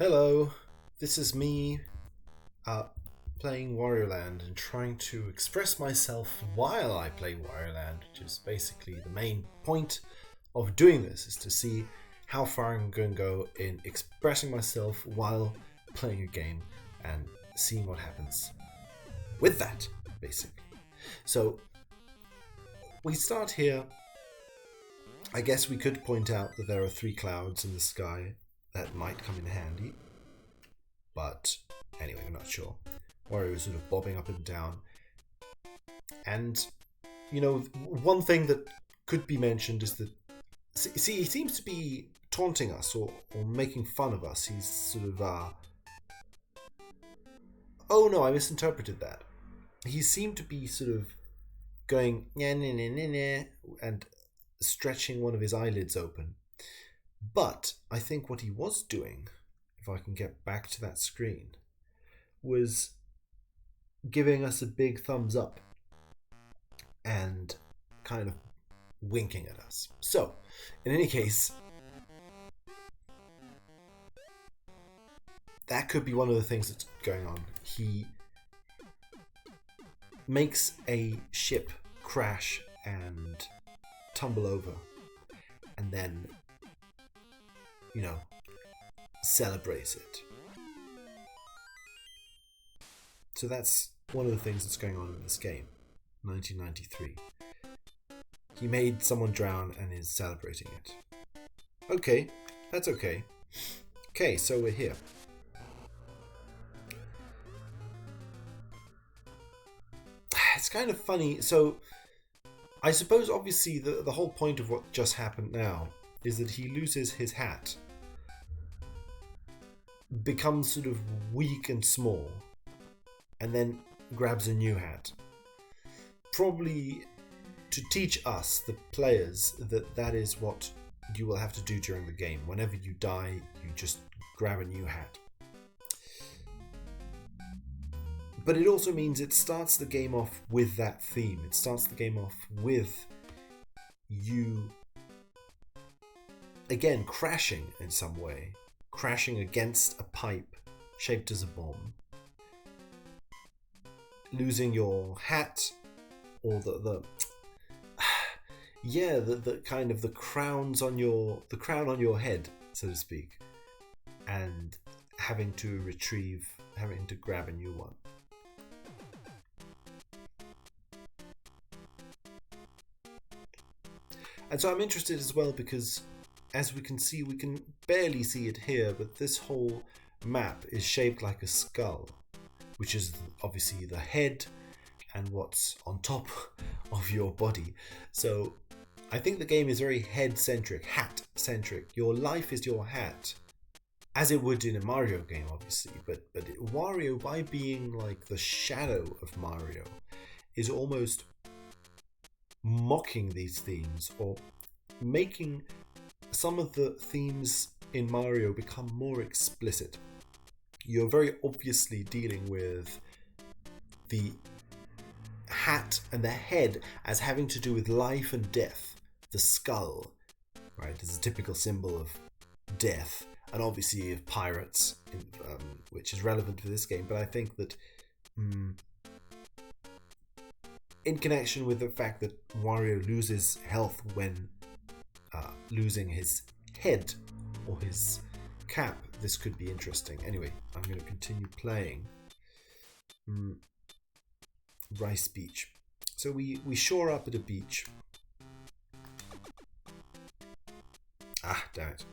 Hello, this is me uh, playing Wario Land and trying to express myself while I play Wario Land, which is basically the main point of doing this, is to see how far I'm going to go in expressing myself while playing a game and seeing what happens with that, basically. So, we start here. I guess we could point out that there are three clouds in the sky that might come in handy. But anyway, I'm not sure. Wario is sort of bobbing up and down. And, one thing that could be mentioned is that, see, he seems to be taunting us or making fun of us. He's sort of, oh no, I misinterpreted that. He seemed to be sort of going, nah, nah, nah, nah, nah, and stretching one of his eyelids open. But I think what he was doing, if I can get back to that screen, was giving us a big thumbs up and kind of winking at us. So, in any case, that could be one of the things that's going on. He makes a ship crash and tumble over, and then, celebrates it. So that's one of the things that's going on in this game. 1993. He made someone drown and is celebrating it. Okay, that's okay. Okay, so we're here. It's kind of funny. So I suppose obviously the whole point of what just happened now is that he loses his hat, becomes sort of weak and small, and then grabs a new hat. Probably to teach us, the players, that is what you will have to do during the game. Whenever you die, you just grab a new hat. But it also means it starts the game off with that theme. It starts the game off with you, again, crashing in some way. Crashing against a pipe shaped as a bomb. Losing your hat, or the kind of the crown on your head, so to speak, and having to grab a new one. And so I'm interested as well because, as we can see, we can barely see it here, but this whole map is shaped like a skull, which is obviously the head and what's on top of your body. So I think the game is very head-centric, hat-centric. Your life is your hat, as it would in a Mario game, obviously. But Wario, by being like the shadow of Mario, is almost mocking these themes or making some of the themes in Mario become more explicit. You're very obviously dealing with the hat and the head as having to do with life and death. The skull, right, is a typical symbol of death, and obviously of pirates, which is relevant for this game. But I think that in connection with the fact that Wario loses health when losing his head or his cap, this could be interesting. Anyway, I'm going to continue playing Rice Beach. So we shore up at a beach. Ah, damn it.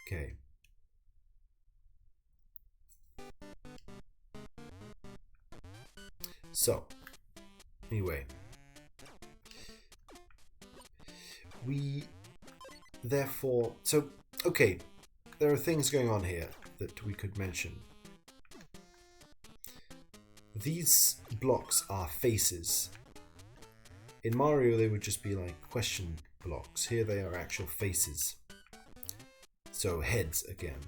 Okay. So, anyway, okay, there are things going on here that we could mention. These blocks are faces. In Mario, they would just be like question blocks. Here they are actual faces. So heads again.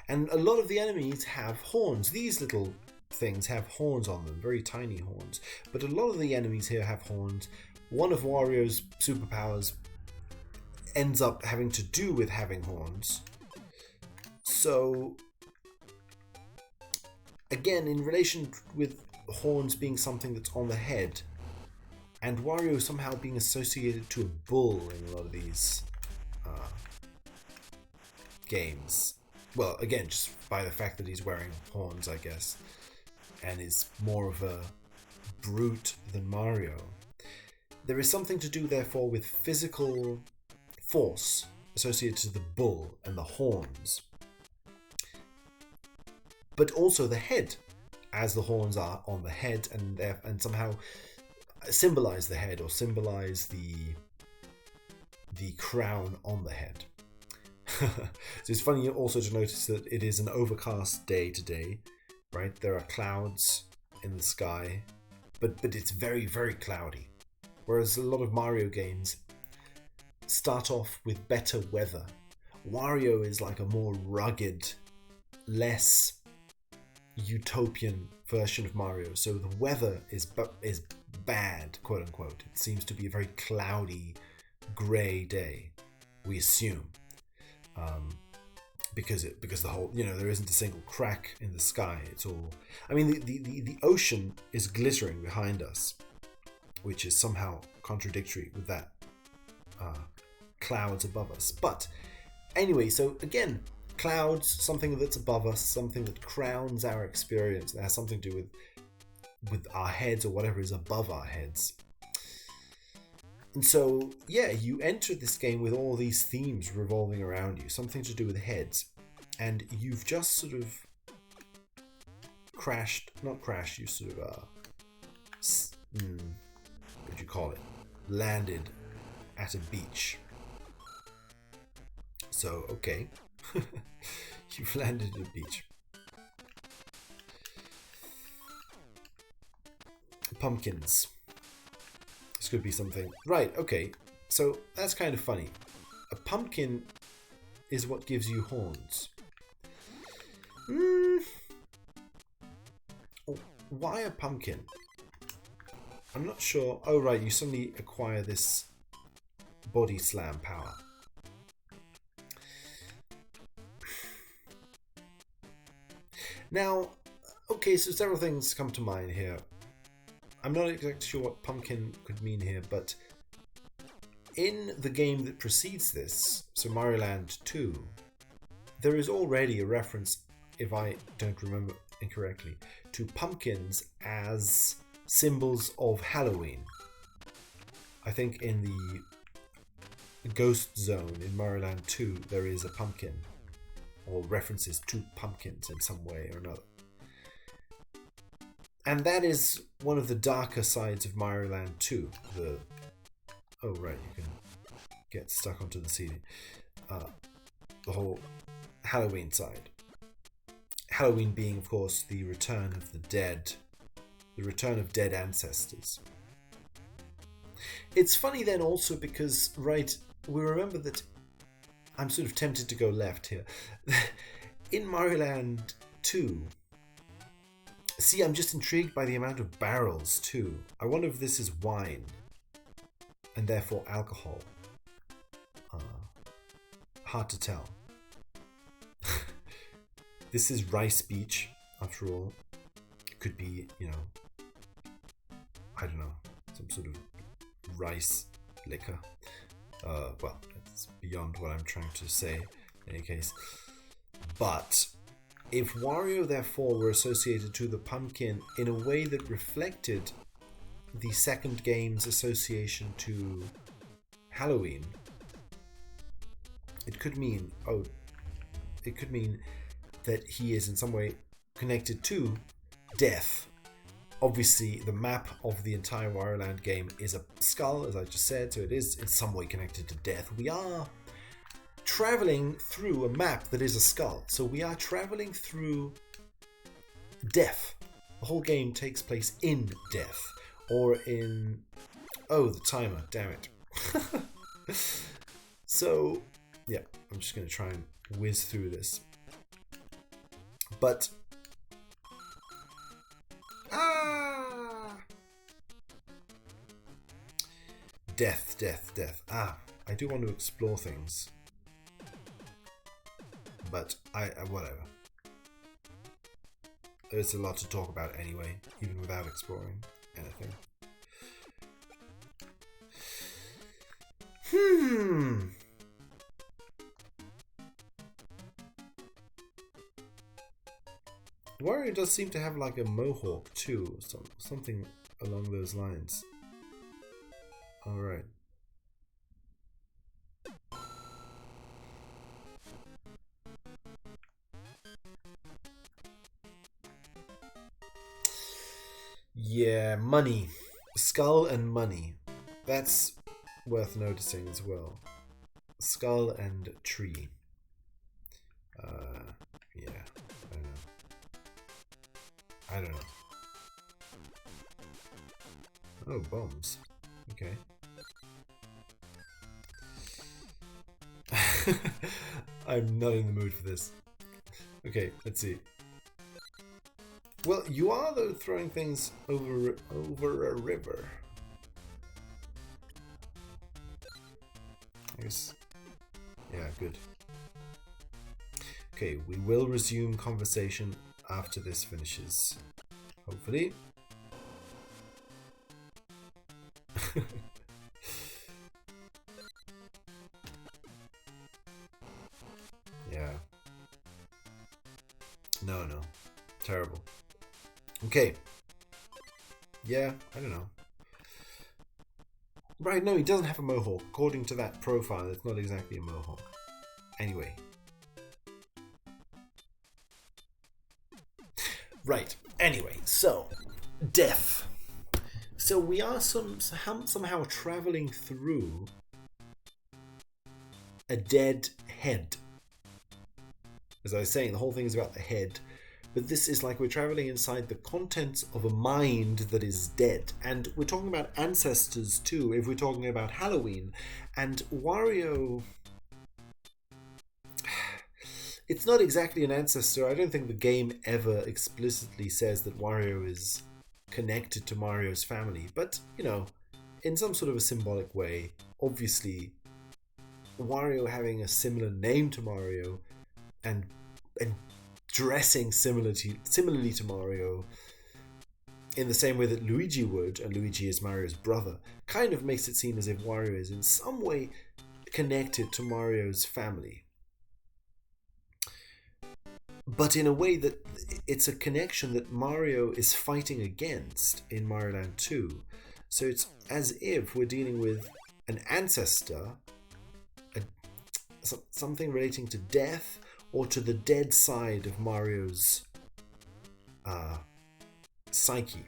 And a lot of the enemies have horns. These little things have horns on them, very tiny horns. But a lot of the enemies here have horns. One of Wario's superpowers ends up having to do with having horns. So again, in relation with horns being something that's on the head, and Wario somehow being associated to a bull in a lot of these games. Well, again, just by the fact that he's wearing horns, I guess, and is more of a brute than Mario. There is something to do, therefore, with physical force associated to the bull and the horns, but also the head, as the horns are on the head and somehow symbolize the head or symbolize the crown on the head. So it's funny also to notice that it is an overcast day today, right? There are clouds in the sky, but it's very, very cloudy. Whereas a lot of Mario games start off with better weather. Wario is like a more rugged, less utopian version of Mario. So the weather is bad, quote unquote. It seems to be a very cloudy, grey day, we assume. Because the whole, there isn't a single crack in the sky. It's all, I mean, the ocean is glittering behind us, which is somehow contradictory with that clouds above us. But anyway, so again, clouds, something that's above us, something that crowns our experience, that has something to do with our heads or whatever is above our heads. And so, yeah, you enter this game with all these themes revolving around you, something to do with heads. And you've just sort of you sort of, what do you call it? Landed at a beach. So, okay. You've landed at a beach. Pumpkins. This could be something. Right, okay. So that's kind of funny. A pumpkin is what gives you horns. Why a pumpkin? I'm not sure. Oh, right, you suddenly acquire this body slam power. Now, okay, so several things come to mind here. I'm not exactly sure what pumpkin could mean here, but in the game that precedes this, so Wario Land 2, there is already a reference, if I don't remember incorrectly, to pumpkins as symbols of Halloween. I think in the Ghost Zone in Wario Land 2, there is a pumpkin, or references to pumpkins in some way or another. And that is one of the darker sides of Wario Land 2. Oh, right, you can get stuck onto the ceiling. The whole Halloween side. Halloween being, of course, the return of the dead. The return of dead ancestors. It's funny then also because, right, we remember that I'm sort of tempted to go left here. In Wario Land 2, see, I'm just intrigued by the amount of barrels too. I wonder if this is wine and therefore alcohol. Hard to tell. This is Rice Beach, after all. It could be, I don't know, some sort of rice liquor. Well, it's beyond what I'm trying to say in any case. But if Wario, therefore, were associated to the pumpkin in a way that reflected the second game's association to Halloween, it could mean that he is in some way connected to death. Obviously, the map of the entire Wario Land game is a skull, as I just said, so it is in some way connected to death. We are traveling through a map that is a skull, so we are traveling through death. The whole game takes place in death, or in... Oh, the timer, damn it. So, yeah, I'm just going to try and whiz through this. But... Death. I do want to explore things. But whatever. There's a lot to talk about anyway, even without exploring anything. Wario does seem to have like a mohawk too, or something along those lines. Alright. Yeah, money. Skull and money. That's worth noticing as well. Skull and tree. Yeah, I don't know. Oh, bombs. Okay. I'm not in the mood for this. Okay, let's see. Well, you are though throwing things over a river. I guess. Yeah, good. Okay, we will resume conversation after this finishes. Hopefully. Yeah. No. Terrible. Okay. Yeah, I don't know. Right, no, he doesn't have a mohawk. According to that profile, it's not exactly a mohawk. Anyway. Right, anyway, so, death. So we are somehow traveling through a dead head. As I was saying, the whole thing is about the head. But this is like we're traveling inside the contents of a mind that is dead. And we're talking about ancestors too, if we're talking about Halloween. And Wario... It's not exactly an ancestor. I don't think the game ever explicitly says that Wario is connected to Mario's family. But, you know, in some sort of a symbolic way, obviously, Wario having a similar name to Mario and dressing similarly to Mario in the same way that Luigi would, and Luigi is Mario's brother, kind of makes it seem as if Wario is in some way connected to Mario's family. But in a way that it's a connection that Mario is fighting against in Wario Land 2. So it's as if we're dealing with an ancestor, something relating to death, or to the dead side of Mario's psyche,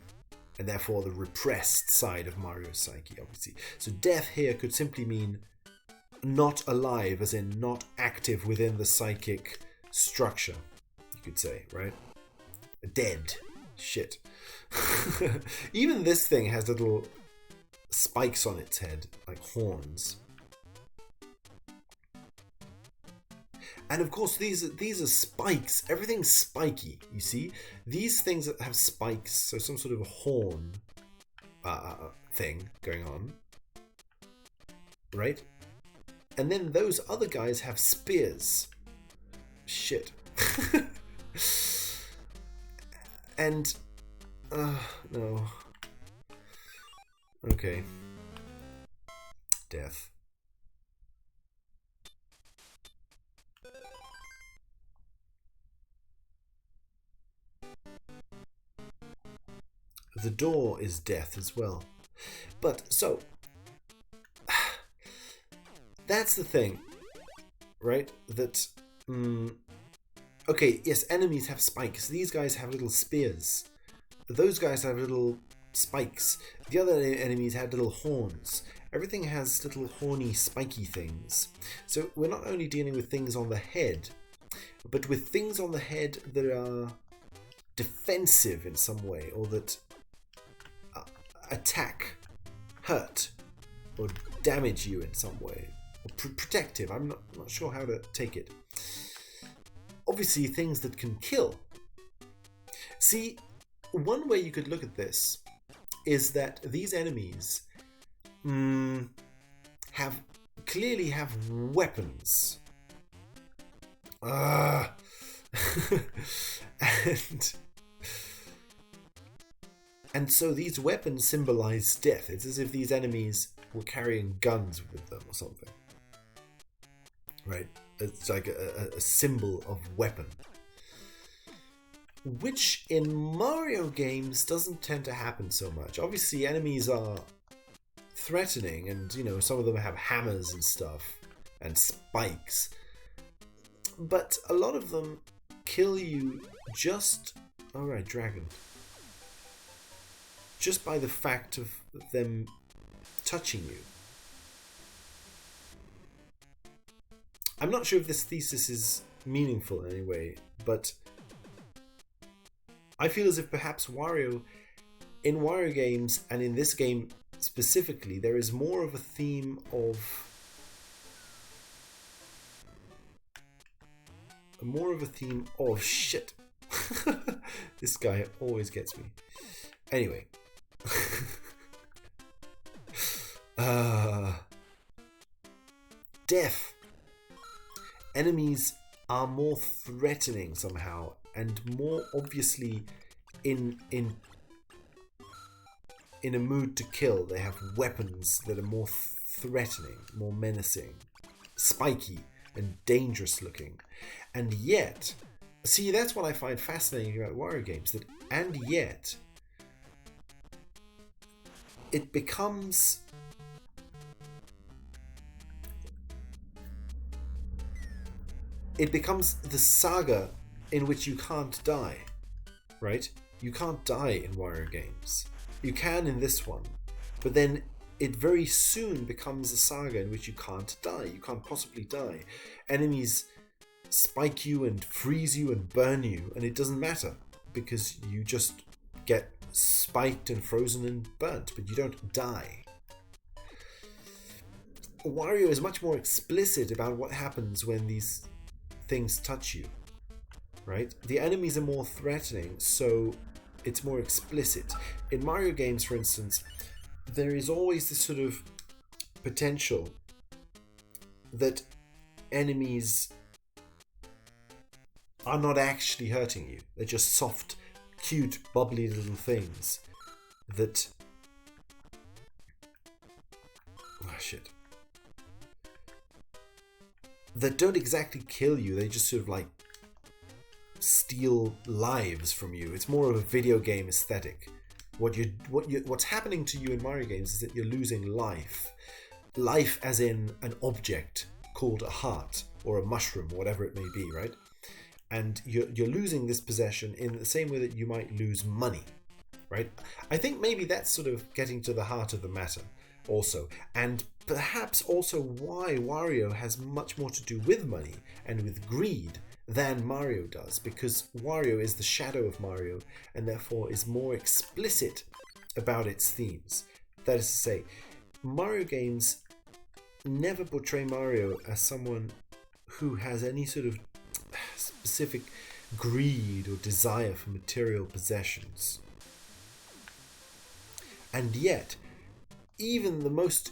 and therefore the repressed side of Mario's psyche, obviously. So death here could simply mean not alive, as in not active within the psychic structure, you could say, right? Dead. Shit. Even this thing has little spikes on its head, like horns. And of course, these are spikes. Everything's spiky, you see? These things that have spikes, so some sort of a horn thing going on. Right? And then those other guys have spears. Shit. And... no. Okay. Death. The door is death as well. But, so... that's the thing. Right? That... okay, yes, enemies have spikes. These guys have little spears. Those guys have little spikes. The other enemies had little horns. Everything has little horny, spiky things. So we're not only dealing with things on the head, but with things on the head that are defensive in some way, or that attack, hurt, or damage you in some way. Or protective, I'm not sure how to take it. Obviously, things that can kill. See, one way you could look at this is that these enemies have clearly have weapons. Ah. And so these weapons symbolize death. It's as if these enemies were carrying guns with them or something. Right? It's like a symbol of weapon. Which in Mario games doesn't tend to happen so much. Obviously, enemies are threatening, and you know, some of them have hammers and stuff and spikes. But a lot of them kill you just... Alright, dragon. Just by the fact of them touching you. I'm not sure if this thesis is meaningful in any way, but I feel as if perhaps Wario, in Wario games, and in this game specifically, there is more of a theme of... shit. This guy always gets me. Anyway. Death. Enemies are more threatening somehow, and more obviously in a mood to kill. They have weapons that are more threatening, more menacing, spiky, and dangerous looking. And yet, see, that's what I find fascinating about Wario games, that and yet it becomes the saga in which you can't die, right? You can't die in Wario games. You can in this one, but then it very soon becomes a saga in which you can't die. You can't possibly die. Enemies spike you and freeze you and burn you, and it doesn't matter because you just get spiked and frozen and burnt, but you don't die. Wario is much more explicit about what happens when these things touch you, right? The enemies are more threatening, so it's more explicit. In Mario games, for instance, there is always this sort of potential that enemies are not actually hurting you. They're just soft, cute, bubbly little things that... Oh, shit. That don't exactly kill you. They just sort of like steal lives from you. It's more of a video game aesthetic. What's happening to you in Mario games is that you're losing life. Life as in an object called a heart or a mushroom, whatever it may be, right? And you're losing this possession in the same way that you might lose money, right? I think maybe that's sort of getting to the heart of the matter also. And perhaps also why Wario has much more to do with money and with greed than Mario does, because Wario is the shadow of Mario and therefore is more explicit about its themes. That is to say, Mario games never portray Mario as someone who has any sort of specific greed or desire for material possessions. And yet, even the most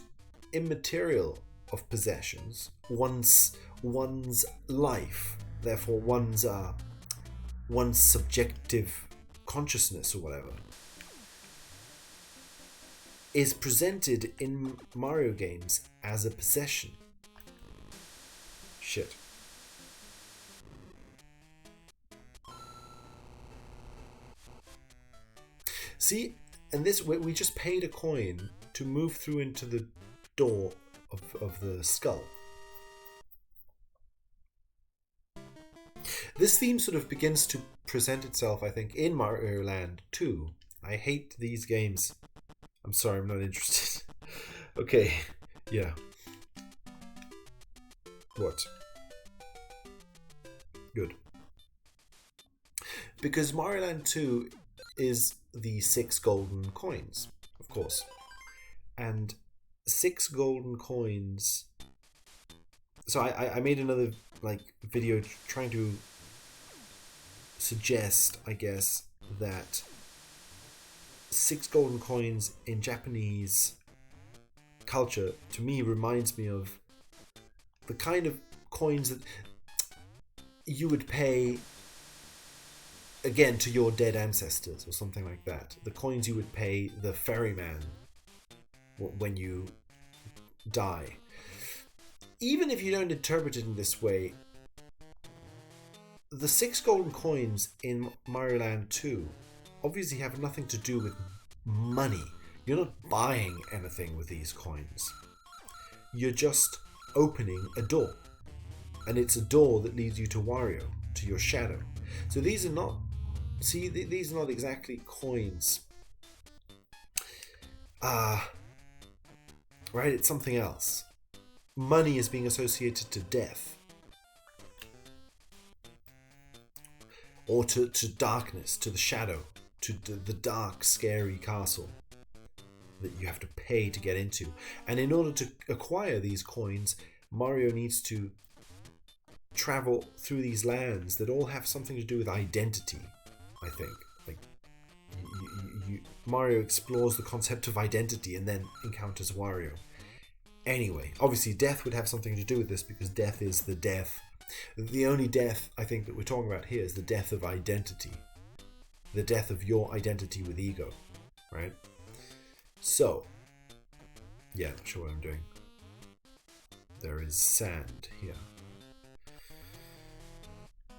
immaterial of possessions, one's life, therefore one's subjective consciousness or whatever, is presented in Mario games as a possession. Shit. See, and this, we just paid a coin to move through into the door of the skull. This theme sort of begins to present itself, I think, in Wario Land 2. I hate these games. I'm sorry, I'm not interested. Okay, yeah. What? Good. Because Wario Land 2 is the 6 golden coins, of course. And 6 golden coins... So I made another video trying to suggest, I guess, that 6 golden coins in Japanese culture, to me, reminds me of the kind of coins that you would pay, again, to your dead ancestors or something like that. The coins you would pay the ferryman when you die. Even if you don't interpret it in this way, the 6 golden coins in Mario Land 2 obviously have nothing to do with money. You're not buying anything with these coins. You're just opening a door. And it's a door that leads you to Wario, to your shadow. So these are not... See, these are not exactly coins. Right, it's something else. Money is being associated to death. Or to darkness, to the shadow, to the dark, scary castle that you have to pay to get into. And in order to acquire these coins, Mario needs to travel through these lands that all have something to do with identity, I think. Like, Mario explores the concept of identity and then encounters Wario. Anyway, obviously death would have something to do with this, because death is the death. The only death I think that we're talking about here is the death of identity. The death of your identity with ego, right? So, yeah, not sure what I'm doing. There is sand here.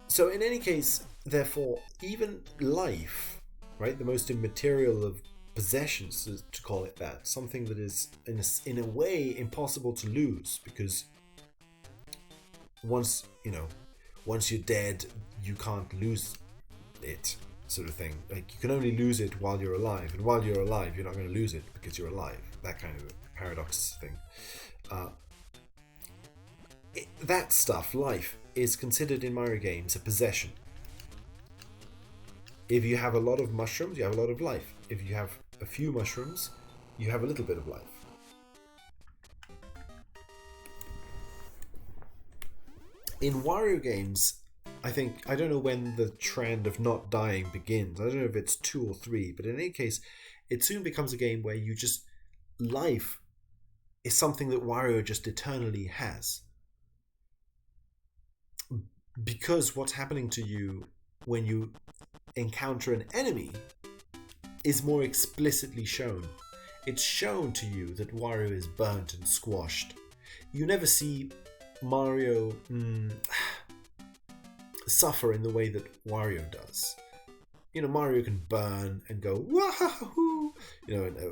So in any case, therefore, even life, right, the most immaterial of possessions, to call it that, something that is in a way impossible to lose, because once you're dead, you can't lose it, sort of thing. Like, you can only lose it while you're alive, and while you're alive, you're not going to lose it because you're alive. That kind of paradox thing. That stuff, life, is considered in Mario games a possession. If you have a lot of mushrooms, you have a lot of life. If you have a few mushrooms, you have a little bit of life. In Wario games, I don't know when the trend of not dying begins. I don't know if it's 2 or 3, but in any case, it soon becomes a game where life is something that Wario just eternally has. Because what's happening to you when you encounter an enemy is more explicitly shown. It's shown to you that Wario is burnt and squashed. You never see Mario suffer in the way that Wario does. Mario can burn and go wahoo,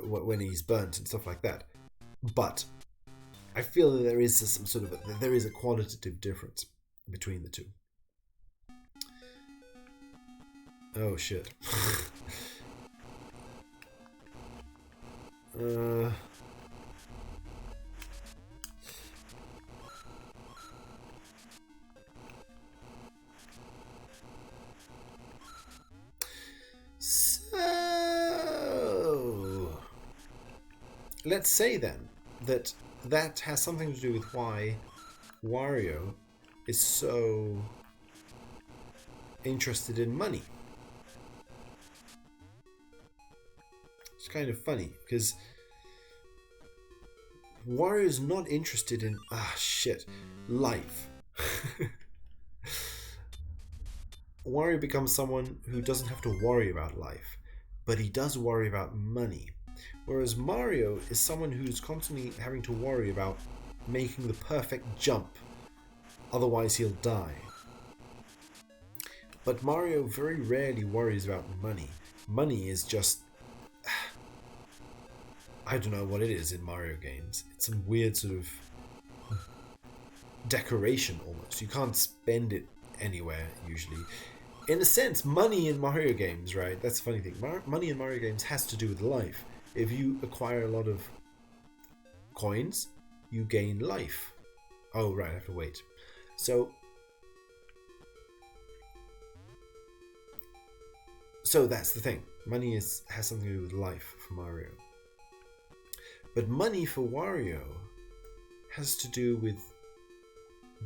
when he's burnt and stuff like that. But I feel that there is a qualitative difference between the two. Oh shit. So let's say then that has something to do with why Wario is so interested in money. It's kind of funny because Wario is not interested in life. Wario becomes someone who doesn't have to worry about life, but he does worry about money. Whereas Mario is someone who's constantly having to worry about making the perfect jump, otherwise he'll die. But Mario very rarely worries about money. Money is just... I don't know what it is in Mario games. It's some weird sort of decoration almost. You can't spend it anywhere usually. In a sense, money in Mario games, right? That's the funny thing. Money in Mario games has to do with life. If you acquire a lot of coins, you gain life. Oh, right, I have to wait. So that's the thing. Money has something to do with life for Mario. But money for Wario has to do with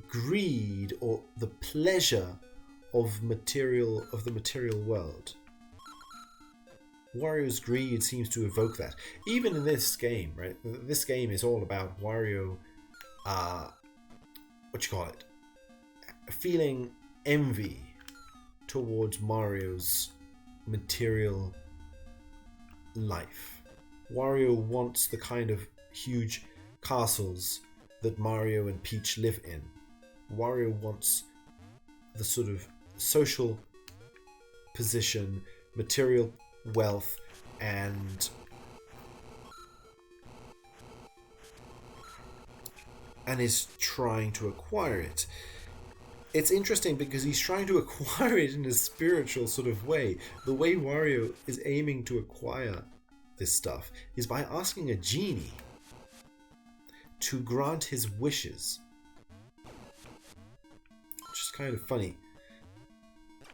greed or the pleasure of the material world. Wario's greed seems to evoke that. Even in this game, right? This game is all about Wario what you call it, feeling envy towards Mario's material life. Wario wants the kind of huge castles that Mario and Peach live in. Wario wants the sort of social position, material wealth, and is trying to acquire it. It's interesting because he's trying to acquire it in a spiritual sort of way. The way Wario is aiming to acquire this stuff is by asking a genie to grant his wishes. Which is kind of funny.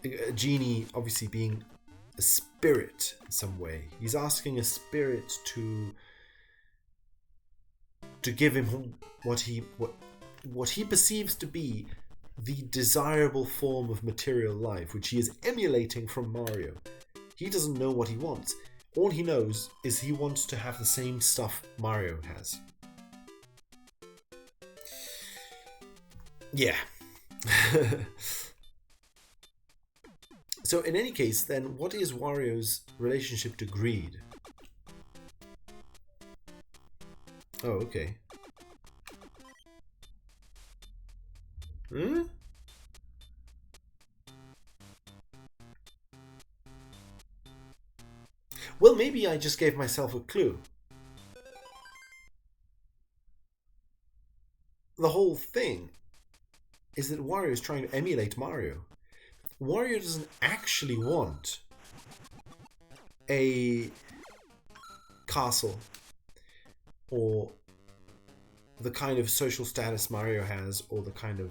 A genie obviously being a spirit in some way. He's asking a spirit to give him what he perceives to be the desirable form of material life, which he is emulating from Mario. He doesn't know what he wants. All he knows is he wants to have the same stuff Mario has. Yeah. So in any case, then, what is Wario's relationship to greed? Oh, okay. Hmm? Well, maybe I just gave myself a clue. The whole thing is that Wario is trying to emulate Mario. Wario doesn't actually want a castle or the kind of social status Mario has, or the kind of,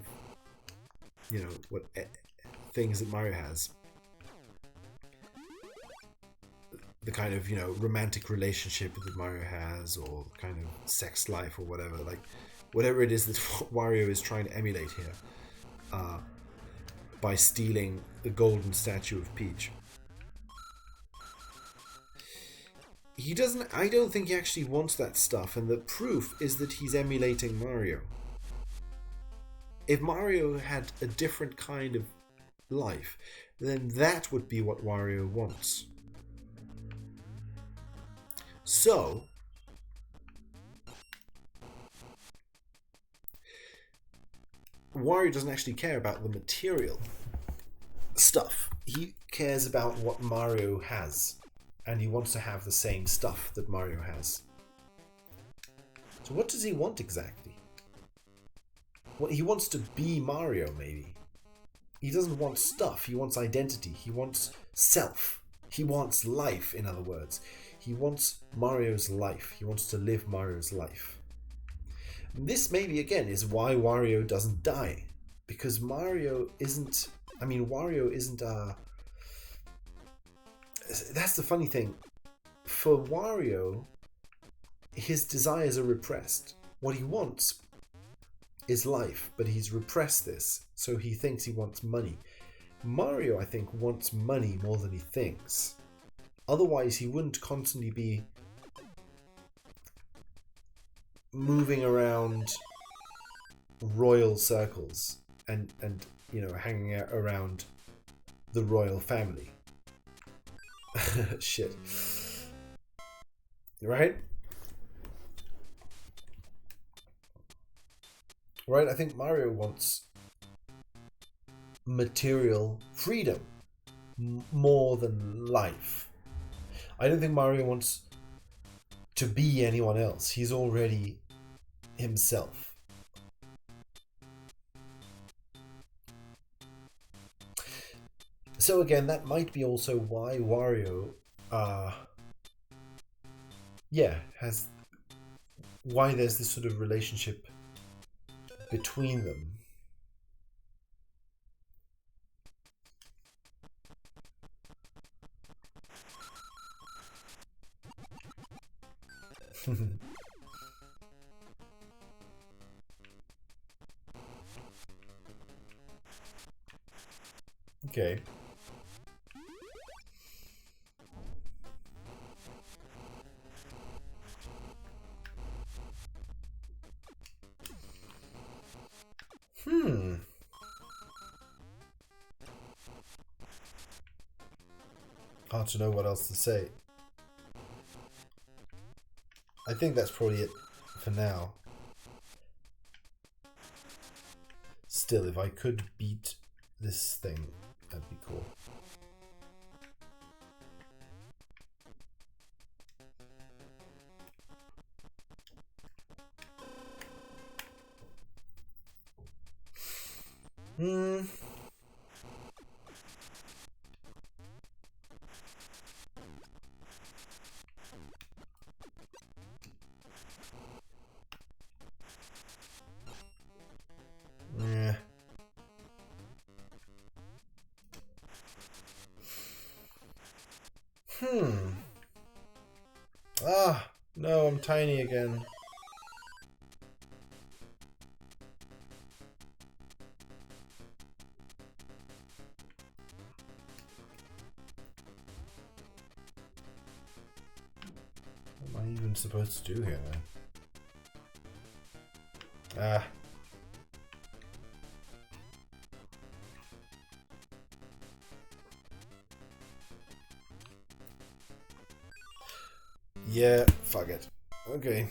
what things that Mario has. The kind of, romantic relationship that Mario has, or kind of sex life, or whatever. Like, whatever it is that Wario is trying to emulate here, by stealing the golden statue of Peach. I don't think he actually wants that stuff, and the proof is that he's emulating Mario. If Mario had a different kind of life, then that would be what Wario wants. So, Wario doesn't actually care about the material stuff. He cares about what Mario has, and he wants to have the same stuff that Mario has. So what does he want exactly? Well, he wants to be Mario, maybe. He doesn't want stuff. He wants identity. He wants self. He wants life, in other words. He wants Mario's life. He wants to live Mario's life. This maybe, again, is why Wario doesn't die. Because Wario isn't that's the funny thing. For Wario, his desires are repressed. What he wants is life, but he's repressed this, so he thinks he wants money. Mario, I think, wants money more than he thinks. Otherwise, he wouldn't constantly be moving around royal circles and hanging out around the royal family. Shit. Right? Right? I think Mario wants material freedom more than life. I don't think Mario wants to be anyone else. He's already himself. So again, that might be also why Wario, why there's this sort of relationship between them. Okay. Hard to know what else to say. I think that's probably it for now. Still, if I could beat this thing, that'd be cool. Yeah. Ah, no, I'm tiny again. What am I even supposed to do here, then? Ah. Yeah, fuck it. Okay.